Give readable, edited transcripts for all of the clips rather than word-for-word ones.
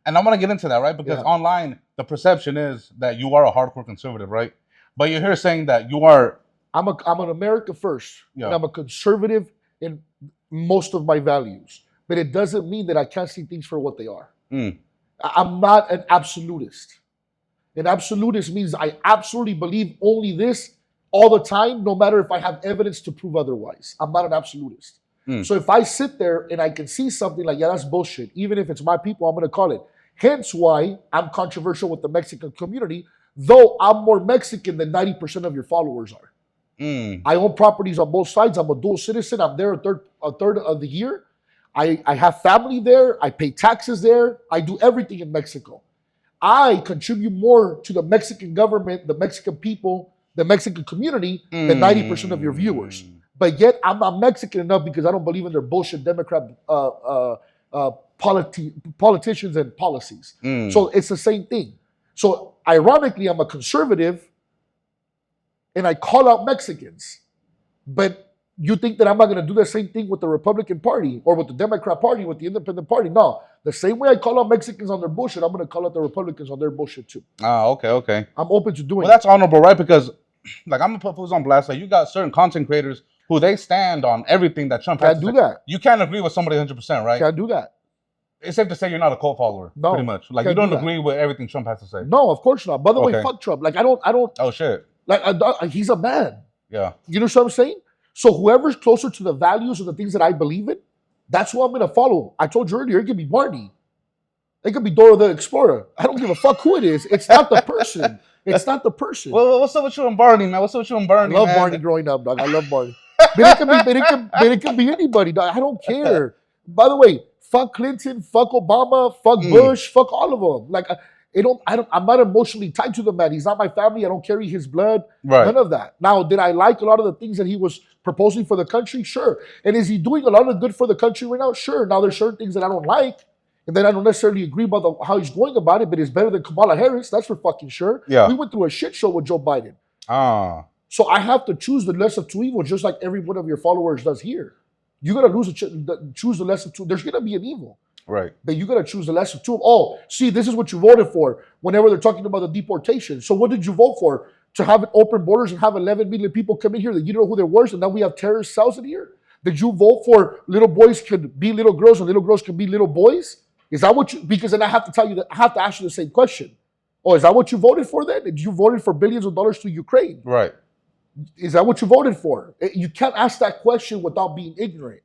And I want to get into that, right? Because online, the perception is that you are a hardcore conservative, right? But you're here saying that you are... I'm an America first, and I'm a conservative in most of my values. But it doesn't mean that I can't see things for what they are. I'm not an absolutist. An absolutist means I absolutely believe only this all the time, no matter if I have evidence to prove otherwise. I'm not an absolutist. So if I sit there and I can see something like, yeah, that's bullshit, even if it's my people, I'm going to call it. Hence why I'm controversial with the Mexican community, though I'm more Mexican than 90% of your followers are. I own properties on both sides. I'm a dual citizen. I'm there a third of the year. I have family there. I pay taxes there. I do everything in Mexico. I contribute more to the Mexican government, the Mexican people, the Mexican community than 90% of your viewers. But yet I'm not Mexican enough because I don't believe in their bullshit Democrat politicians and policies. So it's the same thing. So ironically, I'm a conservative and I call out Mexicans. But you think that I'm not going to do the same thing with the Republican Party or with the Democrat Party, with the Independent Party? No. The same way I call out Mexicans on their bullshit, I'm going to call out the Republicans on their bullshit too. Okay. I'm open to doing Well, that's honorable, right? Because, like, I'm going to put fools on blast. Like, you got certain content creators who they stand on everything that Trump has to say. Can't do that. You can't agree with somebody 100%, right? Can't do that. It's safe to say you're not a cult follower, pretty much. Like, you don't agree with everything Trump has to say. No, of course not. By the way, fuck Trump. Like, I don't. Oh, shit. Like, he's a man. Yeah. You know what I'm saying? So whoever's closer to the values or the things that I believe in, that's who I'm going to follow. I told you earlier, it could be Barney. It could be Dora the Explorer. I don't give a fuck who it is. It's not the person. It's not the person. Well, what's up with you and Barney, man? What's up with you and Barney, I love Barney growing up, dog. I love Barney. But it can be anybody, dog. I don't care. By the way, fuck Clinton, fuck Obama, fuck Bush, fuck all of them. Like, I'm not emotionally tied to the man. He's not my family. I don't carry his blood. Right. None of that. Now, did I like a lot of the things that he was proposing for the country? Sure. And is he doing a lot of good for the country right now? Sure. Now, there's certain things that I don't like, and then I don't necessarily agree about how he's going about it, but it's better than Kamala Harris. That's for fucking sure. Yeah. We went through a shit show with Joe Biden. So I have to choose the less of two evils, just like every one of your followers does here. You got to choose the less of two. There's going to be an evil. Right. But you got to choose the lesser two. Oh, see, this is what you voted for whenever they're talking about the deportation. So what did you vote for? To have open borders and have 11 million people come in here that you don't know who they were, and now we have terrorist cells in here? Did you vote for little boys could be little girls and little girls can be little boys? Is that what you, because then I have to tell you that I have to ask you the same question. Oh, is that what you voted for then? Did you voted for billions of dollars to Ukraine? Right. Is that what you voted for? You can't ask that question without being ignorant.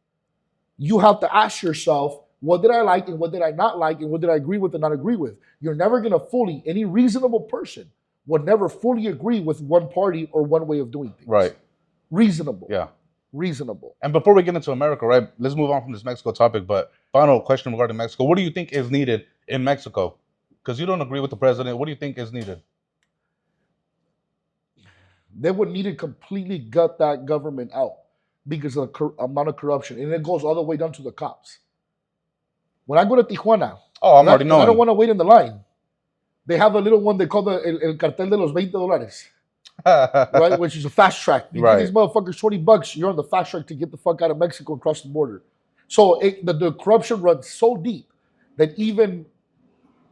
You have to ask yourself, what did I like and what did I not like and what did I agree with and not agree with? You're never going to any reasonable person would never fully agree with one party or one way of doing things. Right. Reasonable. Yeah. Reasonable. And before we get into America, right, let's move on from this Mexico topic, but final question regarding Mexico. What do you think is needed in Mexico? Because you don't agree with the president. What do you think is needed? They would need to completely gut that government out because of the amount of corruption. And it goes all the way down to the cops. When I go to Tijuana, I'm already knowing. I don't want to wait in the line. They have a little one they call the El Cartel de los $20, right? Which is a fast track. You give these motherfuckers $20, you're on the fast track to get the fuck out of Mexico and cross the border. So the corruption runs so deep that even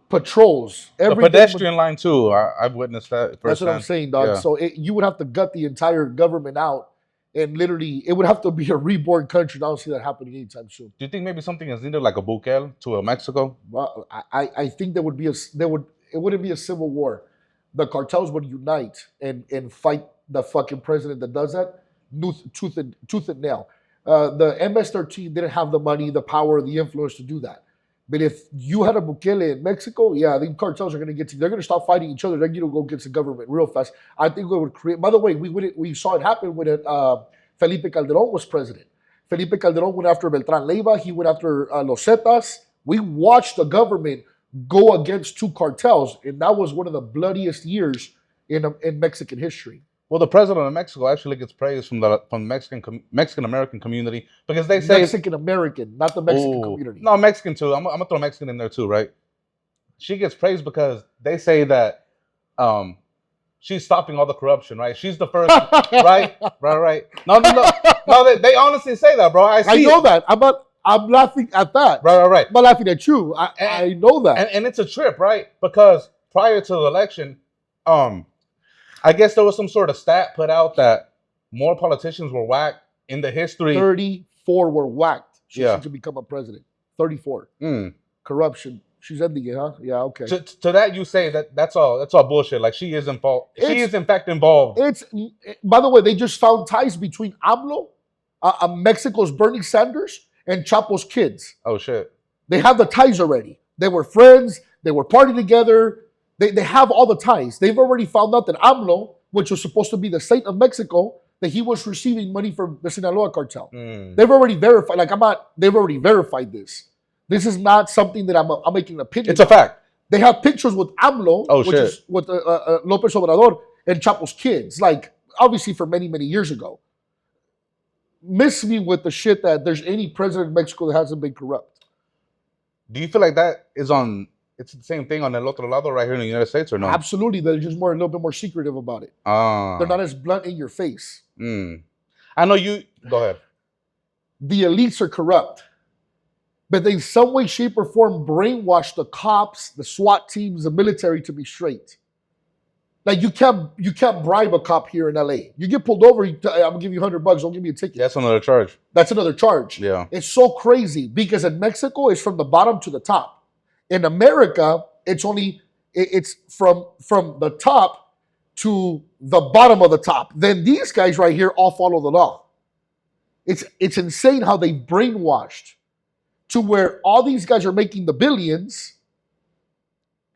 patrols, the pedestrian line too. I've witnessed that. That's what I'm saying, dog. Yeah. So you would have to gut the entire government out. And literally, it would have to be a reborn country. I don't see that happening anytime soon. Do you think maybe something is needed, like a Bukele to a Mexico? Well, I think it wouldn't be a civil war. The cartels would unite and fight the fucking president that does that, tooth and nail. The MS-13 didn't have the money, the power, the influence to do that. But if you had a Bukele in Mexico, yeah, the cartels are going to get to. They're going to stop fighting each other. They're going to go against the government real fast. I think it would create. By the way, we saw it happen when Felipe Calderón was president. Felipe Calderón went after Beltrán Leiva. He went after Los Zetas. We watched the government go against two cartels, and that was one of the bloodiest years in Mexican history. Well, the president of Mexico actually gets praise from the Mexican American community because they say Mexican American, not the Mexican community. No, Mexican too. I'm gonna throw Mexican in there too, right? She gets praised because they say that she's stopping all the corruption, right? She's the first, right. No. They honestly say that, bro. I know that. I'm laughing at that. Right. I'm not laughing at you. I know that. And it's a trip, right? Because prior to the election, I guess there was some sort of stat put out that more politicians were whacked in the history. 34 were whacked to become a president. 34. Corruption. She's ending it, huh? Yeah, okay. To that you say that's all bullshit. Like she is involved. She is in fact involved. By the way, they just found ties between AMLO, Mexico's Bernie Sanders, and Chapo's kids. Oh shit. They have the ties already. They were friends. They were partying together. They have all the ties. They've already found out that AMLO, which was supposed to be the saint of Mexico, that he was receiving money from the Sinaloa cartel. They've already verified. They've already verified this. This is not something that I'm making an opinion. It's a fact. They have pictures with AMLO, which is with Lopez Obrador and Chapo's kids. Like, obviously for many, many years ago. Miss me with the shit that there's any president of Mexico that hasn't been corrupt. Do you feel like that is on... It's the same thing on el otro lado right here in the United States or no? Absolutely. They're just a little bit more secretive about it. They're not as blunt in your face. I know you... Go ahead. The elites are corrupt. But they in some way, shape, or form brainwash the cops, the SWAT teams, the military to be straight. Like you can't bribe a cop here in LA. You get pulled over, I'm gonna give you $100, don't give me a ticket. That's another charge. That's another charge. Yeah. It's so crazy because in Mexico it's from the bottom to the top. In America, it's from the top to the bottom of the top. Then these guys right here all follow the law. It's insane how they brainwashed to where all these guys are making the billions,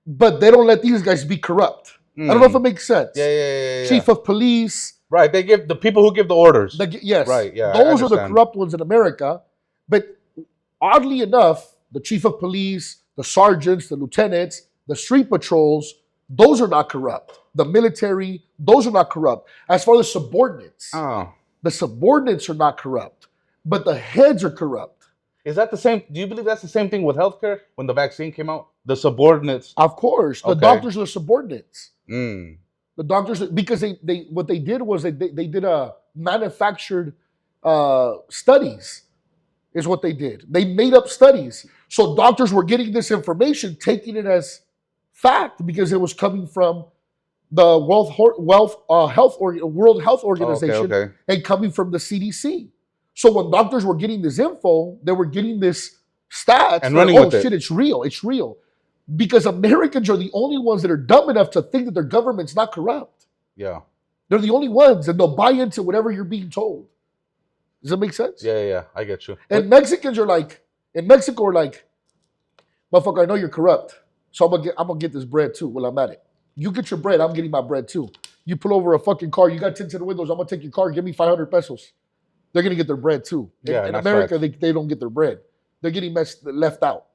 but they don't let these guys be corrupt. I don't know if it makes sense. Yeah. Chief of police. Right, they give the people who give the orders. Yes. Right, yeah. Those are the corrupt ones in America. But oddly enough, the chief of police, the sergeants, the lieutenants, the street patrols, those are not corrupt. The military, those are not corrupt. As for the subordinates, the subordinates are not corrupt, but the heads are corrupt. Is that the same? Do you believe that's the same thing with healthcare when the vaccine came out? The subordinates. Of course, the doctors are the subordinates. The doctors, because they what they did was they did a manufactured studies, is what they did. They made up studies, so doctors were getting this information, taking it as fact because it was coming from the World Health Organization and coming from the CDC. So when doctors were getting this info, they were getting this stats. And running with it. It's real. It's real. Because Americans are the only ones that are dumb enough to think that their government's not corrupt. Yeah. They're the only ones, and they'll buy into whatever you're being told. Does that make sense? Yeah. I get you. And Mexicans are like, in Mexico are like, motherfucker, I know you're corrupt, so I'm gonna get this bread too while I'm at it. You get your bread, I'm getting my bread too. You pull over a fucking car, you got tinted windows, I'm gonna take your car, give me 500 pesos. They're going to get their bread too. In America, they don't get their bread. They're getting left out.